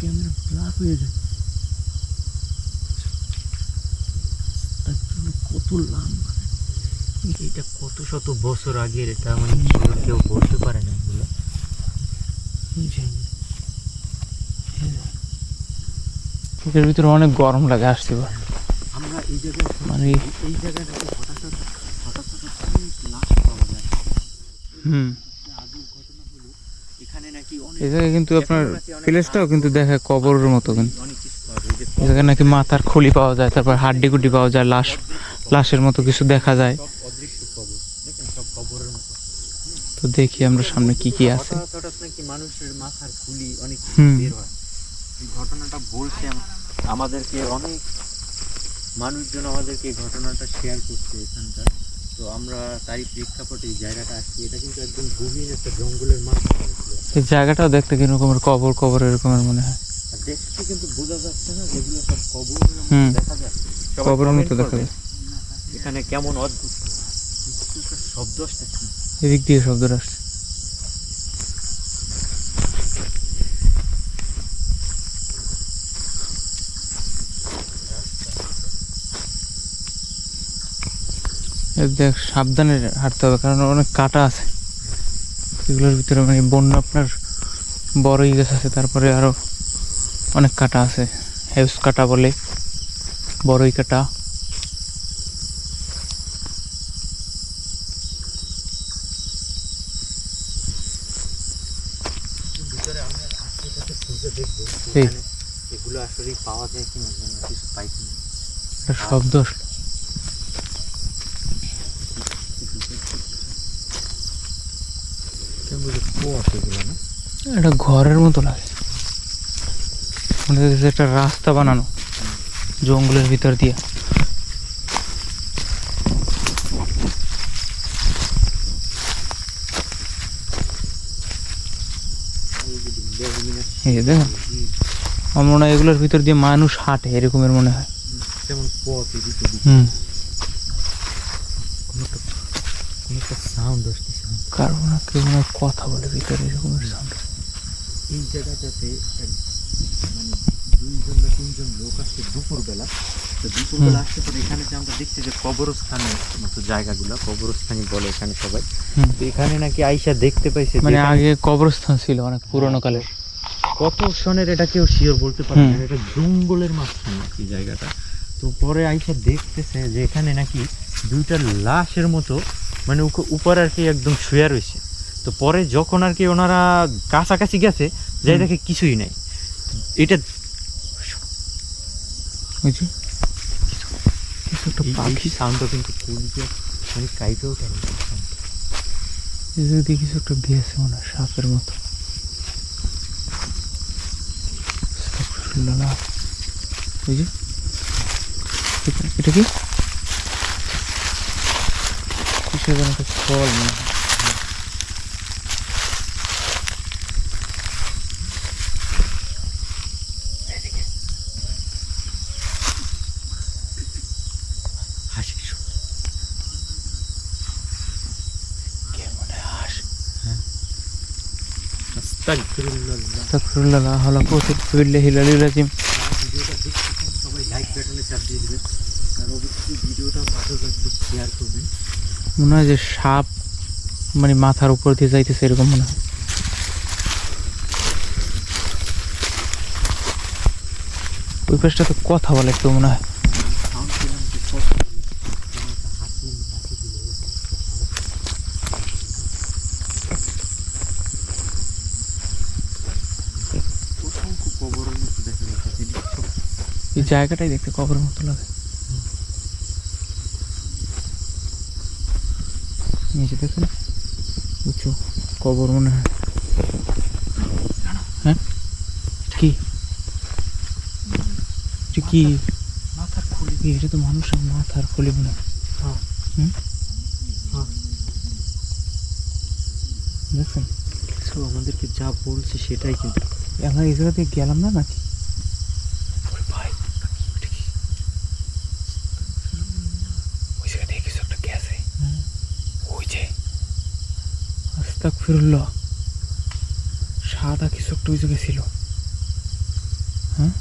Camera black হয়ে যায়। কত লম্বা, এটা কত শত বছর আগের, এটা মানে কেউ বলতে পারে না এগুলো। এর ভিতরে অনেক গরম লাগে আসতে। আমরা এই জায়গায় মানে এই জায়গাটাতে হঠাৎ হঠাৎ অনেক লাশ পাওয়া যায়। আজব ঘটনা হলো এখানে নাকি অনেক এই জায়গায় কিন্তু আপনার প্লেসটাও কিন্তু দেখে কবরের মতো, কিন্তু অনেক কিছু পাওয়া যায়। এই জায়গায় নাকি মাথার খুলি পাওয়া যায়, তারপর হাড্ডি গুড্ডি পাওয়া যায়, লাশের মতো কিছু দেখা যায়। সব অদৃশ্য কবর, দেখেন সব কবরের মতো। তো দেখি আমরা সামনে কি কি আছে। হঠাৎ হঠাৎ নাকি মানুষের মাথার খুলি অনেক বের হয়। এই ঘটনাটা বলছে আমাদেরকে অনেক মানুষজন, আমাদেরকে এই ঘটনাটা শেয়ার করছে এখানকার। তো আমরা তারই প্রেক্ষাপটে এই জায়গাটা আসছি। এটা কিন্তু একদম গভীর একটা জঙ্গলের মাঝখানে। এই জায়গাটাও দেখতে কিরকমের কবর এরকমের মনে হয়। দেখতে কিন্তু বোঝা যাচ্ছে না যেগুলো সব কবর দেখা যায়, কবরের মতো দেখা যায়। এখানে কেমন অদ্ভুত শব্দ আসতেছে। এদিক দিয়ে শব্দটা আসছে। দেখ, সাবধানে হাঁটতে হবে, কারণ অনেক কাঁটা আছে এগুলোর ভিতরে। মানে বন্য আপনার বড়ই গাছ আছে, তারপরে আরো অনেক কাঁটা আছে। হেউস কাঁটা বলে, বড়ই কাঁটা। ভিতরে আমরা আশেপাশে খুঁজে দেখবো এগুলো আসলে পাওয়া যায় কিনা, কিছু পাই কিনা। একটা শব্দ আসলো। একটা ঘরের মতো লাগে, মানে একটা রাস্তা বানানো জঙ্গলের ভিতর দিয়ে। এই দেখেন, আমার মনে হয় এগুলোর ভিতর দিয়ে মানুষ হাঁটে, এরকমের মনে হয়। যেমন পথ এদিকে সাউন্ড আসতেছে, কারণ না কেউ মনে হয় কথা বলে ভিতরে, এরকমের সাউন্ড। এই জায়গাটাতে মানে 2জন বা 3জন লোক আসছে দুপুরবেলা। তো দুপুরবেলা আসছে পরে এখানে যে আমরা দেখছি যে কবরস্থানের মতো জায়গাগুলো, কবরস্থানই বলে এখানে সবাই। তো এখানে নাকি আইসা দেখতে পাইছে মানে আগে কবরস্থান ছিল অনেক পুরনো কালের। কত সনের এটা কেউ শিওর বলতে পারে না, এটা জঙ্গলের মাঝখানে এই জায়গাটা। তো পরে আইসা দেখতেছে যে এখানে নাকি 2টা লাশের মতো মানে উপর আর কি একদম শুয়ে রয়েছে। তো পরে যখন আর কি ওনারা কাছাকাছি গেছে, যাই দেখে কিছুই নাই। এটা পাখি সাউন্ডটা কিন্তু মানে কাইপে ওঠে। কিছু একটা গেছে মনে হয় সাপের মতো। এটা কি কিসের যেন একটা ফল মনে হয়। মনে হয় যে সাপ মানে মাথার উপর দিয়ে যাইতেছে, এরকম মনে হয়। ওই পাশটা তো কথা বলে একটু মনে হয়। এই জায়গাটাই দেখতে কবরের মতো লাগে। নিচে দেখুন উঁচু কবর মনে হয়। হ্যাঁ কি কি মাথার খুলি? এটা তো মানুষের মাথার খুলি মনে হয়। দেখছেন, কিছু আমাদেরকে যা বলছে সেটাই, কিন্তু আমরা এই জায়গাতে গেলাম না নাকি? ওই জায়গা থেকে কিছু একটা গেছে। ওই যে আস্তাগফিরুল্লাহ, সাদা কিছু একটা ওই জায়গায় ছিল। হ্যাঁ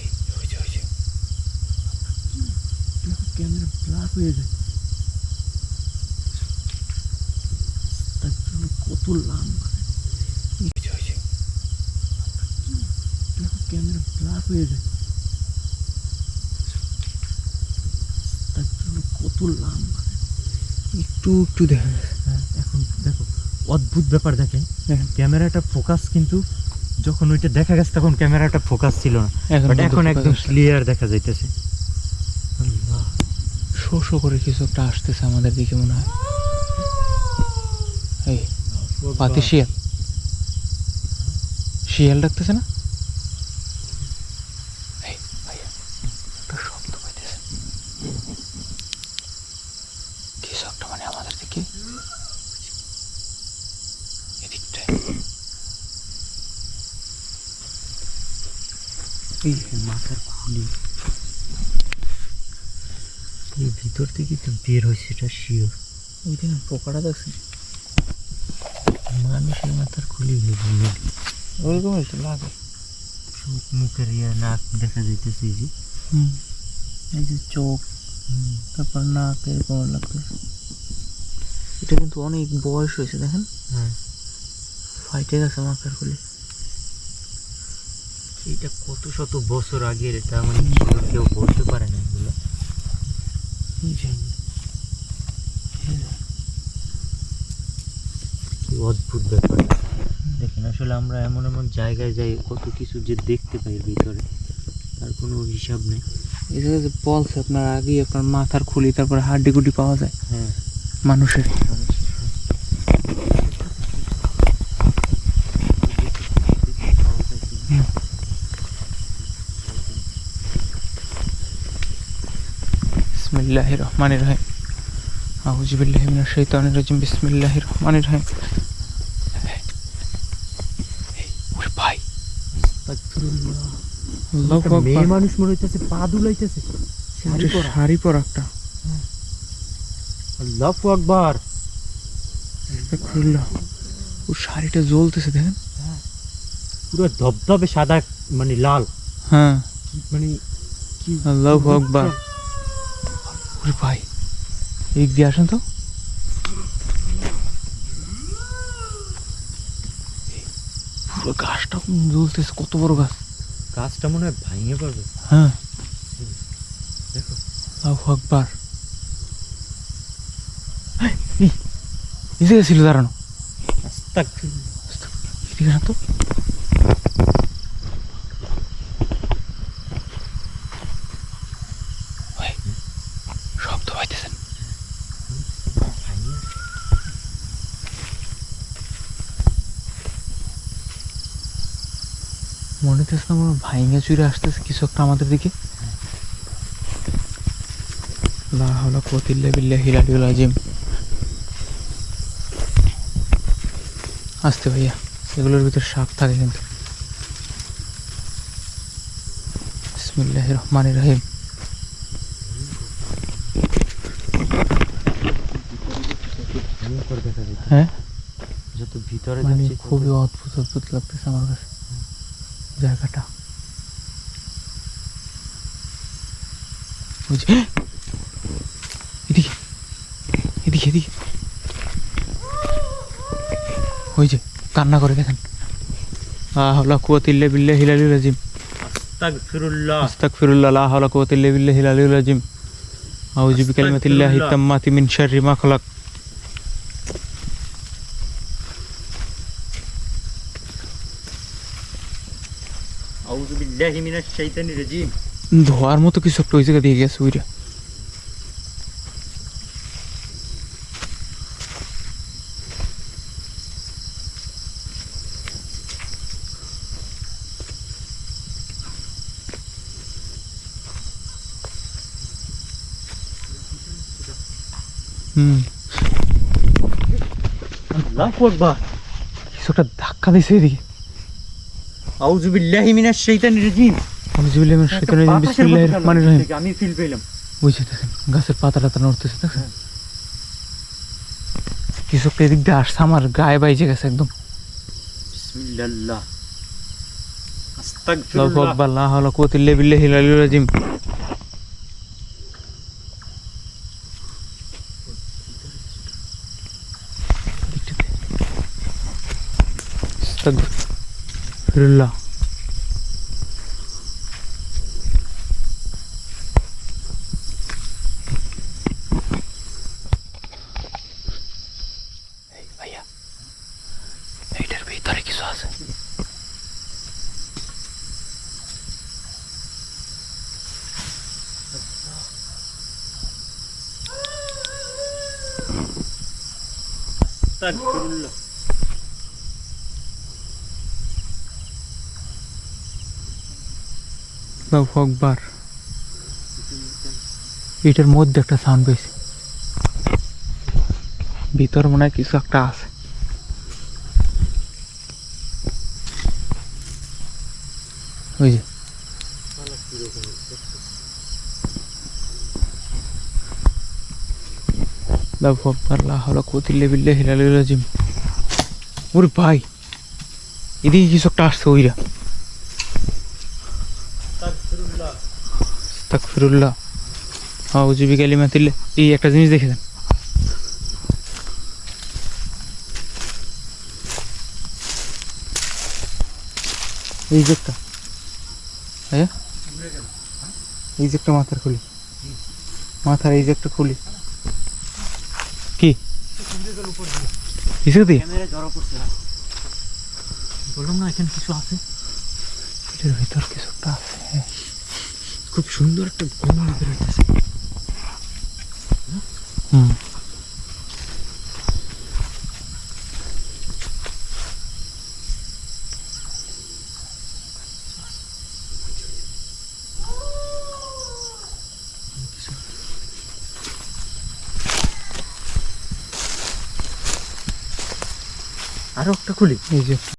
এই, ওই যে, ওই যে। ক্যামেরা ব্ল্যাক হয়ে যায়। তারপরে কত লম্বা, ওই যে, ওই যে। ক্যামেরা ব্ল্যাক হয়ে যায়। তারপরে কত লম্বা। একটু একটু দেখা যাচ্ছে। হ্যাঁ, এখন দেখো অদ্ভুত ব্যাপার দেখেন, দেখেন ক্যামেরাটা ফোকাস কিন্তু যখন ওইটা দেখা গেছে তখন ক্যামেরাটা ফোকাস ছিল না, এখন বাট কিন্তু এখন focus একদম আসছে। ক্লিয়ার দেখা যাইতেছে। আল্লাহ, শো শো করে কিছু একটা আসতেছে আমাদের দিকে মনে হয়। এই পাতি শিয়াল, শিয়াল ডাকতেছে না? এই ভাইয়া একটা শব্দ পাইতেছে, কিছু একটা মানে আমাদের দিকে এদিকটায়। এই মাথার খুলি এই ভিতর থেকে তো বের হয়েছে, এটা শিওর। ওই দিন পোকাটা দেখছেন, মানুষের মাথার খুলি ভেবে নেই, ওইরকমই তো লাগে। চোখ মুখের নাক দেখা যাইতেছে, এই যে এই যে চোখ, তারপর নাক এরকম লাগতেছে। এটা কিন্তু অনেক বয়স হয়েছে দেখেন, হ্যাঁ ফাইটে গেছে মাথার খুলি। এটা কত শত বছর আগের, এটা মানে শিওর কেউ বলতে পারে না এগুলো। এই যে কি অদ্ভুত ব্যাপার দেখেন, আসলে আমরা এমন এমন জায়গায় যাই কত কিছু যে দেখতে পাই ভিতরে, তার কোনো হিসাব নেই। এই জায়গায় যে বলছে আপনার আগেই আপনার মাথার খুলি, তারপরে হাড্ডি গুড্ডি পাওয়া যায় হ্যাঁ মানুষের। বিসমিল্লাহির রহমানির রহিম, আউযু বিল্লাহি মিনাশ শাইতানির রাজিম, বিসমিল্লাহির রহমানির রহিম। ওরে ভাই, আল্লাহু একটা মেয়ে আকবার। মানুষ মনে হইতেছে, পা দুলাইতেছে, শাড়ি পরা। শাড়ি পরা একটা, আল্লাহু আকবার। আস্তাগফিরুল্লাহ। ও শাড়িটা জ্বলতেছে দেখেন। পুরো ধবধবে সাদা, মানে লাল, হ্যাঁ মানে কি আল্লাহু আকবার। ওরে ভাই, এই দিয়ে আসেন তো। পুরো গাছটা জ্বলতেছে, কত বড় গাছ। গাছটা মনে হয় ভাঙে পড়বে। হ্যাঁ দেখো আল্লাহু আকবার। এই এই জায়গায় ছিল দাঁড়ানো, আস্তাগফিরুল্লাহ। এদিকে আসেন তো। ওই, শব্দ পাইতেছেন? মনে হচ্ছে না আমার ভাইঙ্গা চুরে আসতেছে কিছু একটা আমাদের দিকে। লা হাওলা কুওয়াতা ইল্লা বিল্লাহিল আলিয়্যিল আযীম। আস্তে ভাইয়া, এগুলোর ভিতর সাপ থাকে কিন্তু। বিসমিল্লাহির রহমানির রহিম। ভয়ঙ্কর দেখা যায়, হ্যাঁ যত ভিতরে মানে যাচ্ছি খুবই অদ্ভুত অদ্ভুত লাগতেছে আমার কাছে জায়গাটা। ওই যে, এদিকে এদিকে এদিকে, ওই যে কান্না করে দেখেন। লা হাওলা কুওয়াতা ইল্লা বিল্লাহিল আলিয়্যিল আযীম। আস্তাগফিরুল্লাহ। আস্তাগফিরুল্লাহ, লা হাওলা কুওয়াতা ইল্লা বিল্লাহিল আলিয়্যিল আযীম। আউযু বিকালিমাতিল্লাহি তাম্মাতি মিন শাররি মা খালাক। আউযু বিল্লাহি মিনাশ শাইতানির রাজীম। ধোয়ার মতো কিছু একটা ওই জায়গা দিয়ে গেছে ওইটা। আল্লাহু আকবার। কিছু একটা ধাক্কা দিছে এদিকে। আউযু বিল্লাহি মিনাশ শাইতানির রাজীম। আউযু বিল্লাহি মিনাশ শাইতানির রাজিম, বিসমিল্লাহির রহমানির রহিম। আমি ফিল পেলাম। বুঝে দেখেন গাছের পাতা টাতা নড়তেছে দেখেন। কিছু একটা এদিক দিয়ে আসছে, আমার গায়ে বাইজে গেছে একদম। বিসমিল্লাহ আল্লাহু আস্তাগফিরুল্লাহ আকবার লা হাওলা কুওয়াতা ইল্লা বিল্লাহিল আলিয়্যিল আযীম আস্তাগফিরুল্লাহ ভাইয়া এইটার ভিতরে কিছু আছে আস্তাগফিরুল্লাহ আল্লাহু আকবার এটার মধ্যে একটা সাউন্ড পেয়েছি ভিতর মনে হয় কিছু একটা আছে ওই যে আল্লাহু আকবার লা হাওলা কুওয়াতা ইল্লা বিল্লাহিল আলিয়্যিল আযীম ওরে ভাই এদিকে কিছু একটা আসছে ওইরা আস্তাগফিরুল্লাহ আস্তাগফিরুল্লাহ আউযু বিকালিমাতিল্লাহ এই একটা জিনিস দেখেছেন এই যে একটা হ্যাঁ এই যে একটা মাথার খুলি মাথার এই যে একটা খুলি কি কিছু দিয়ে ক্যামেরা জড়ো করছে বললাম না এখানে কিছু আছে এটার ভিতর কিছু একটা আছে হ্যাঁ খুব সুন্দর একটা গন্ধ বের হইতেছে হুম আরো একটা খুলি এই যে